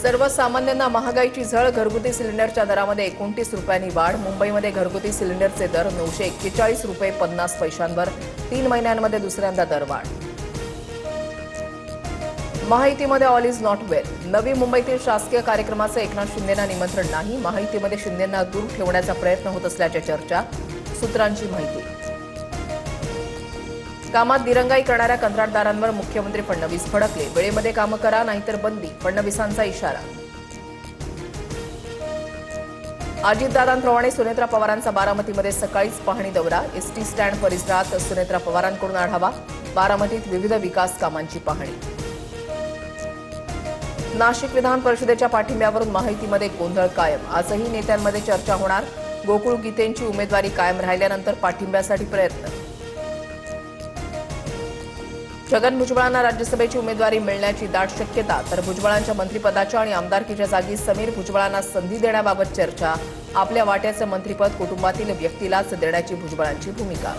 सर्वसामान्यांना महागाईची झळ. घरगुती सिलेंडरच्या दरामध्ये 29 रुपयांनी वाढ. मुंबईमध्ये घरगुती सिलेंडरचे दर 941 रुपये 50 पैशांवर 3 महिन्यांमध्ये दुसऱ्यांदा दरवाढ. महायुतीमध्ये ऑल इज नॉट वेल. नवी मुंबईतील शासकीय कार्यक्रमाचं एकनाथ शिंदेंना निमंत्रण नाही. महायुतीमध्ये शिंदेंना दूर ठेवण्याचा प्रयत्न होत असल्याच्या चर्चा. सूत्रांची माहिती. कामात दिरंगाई करणाऱ्या कंत्राटदारांवर मुख्यमंत्री फडणवीस भडकले. वेळेमध्ये कामं करा नाहीतर बंदी, फडणवीसांचा इशारा. अजितदादांप्रमाणे सुनेत्रा पवारांचा बारामतीमध्ये सकाळीच पाहणी दौरा. एसटी स्टँड परिसरात सुनेत्रा पवारांकडून आढावा. बारामतीत विविध विकास कामांची पाहणी. नाशिक विधान परिषदेच्या पाठिंब्यावरून महायुतीमध्ये गोंधळ कायम. आजही नेत्यांमध्ये चर्चा होणार. गोकुळ गीतेंची उमेदवारी कायम राहिल्यानंतर पाठिंब्यासाठी प्रयत्न. छगन भुजबळांना राज्यसभेची उमेदवारी मिळण्याची दाट शक्यता. तर भुजबळांच्या मंत्रिपदाच्या आणि आमदारकीच्या जागी समीर भुजबळांना संधी देण्याबाबत चर्चा. आपल्या वाट्याचं मंत्रिपद कुटुंबातील व्यक्तीलाच देण्याची भुजबळांची भूमिका.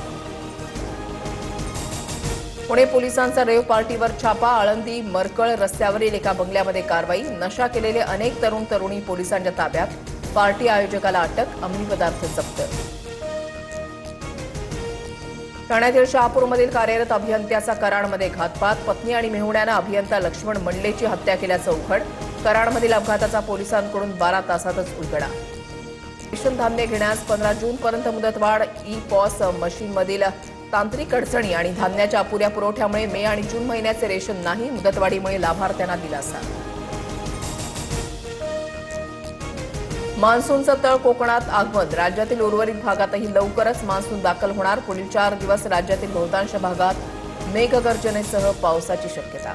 पुणे पोलिसांचा रेव पार्टीवर छापा. आळंदी मरकळ रस्त्यावरील एका बंगल्यामध्ये कारवाई. नशा केलेले अनेक तरुण तरुणी पोलिसांच्या ताब्यात. पार्टी आयोजकाला अटक. अंमली पदार्थ जप्त. ठाण्यातील शहापूरमधील कार्यरत अभियंत्याचा कराडमध्ये घातपात. पत्नी आणि मेहुण्यानं अभियंता लक्ष्मण मंडलेची हत्या केल्याचं उघड. कराडमधील अपघाताचा पोलिसांकडून 12 तासातच उलगडा. रेशन धान्य घेण्यास 15 जूनपर्यंत मुदतवाढ. ई पॉस मशीनमधील तांत्रिक अडचणी आणि धान्याच्या अपुऱ्या पुरवठ्यामुळे मे आणि जून महिन्याचे रेशन नाही. मुदतवाढीमुळे लाभार्थ्यांना दिलासा. मान्सूनचं तळ कोकणात आगमन. राज्यातील उर्वरित भागातही लवकरच मान्सून दाखल होणार. पुढील 4 दिवस राज्यातील बहुतांश भागात मेघगर्जनेसह पावसाची शक्यता.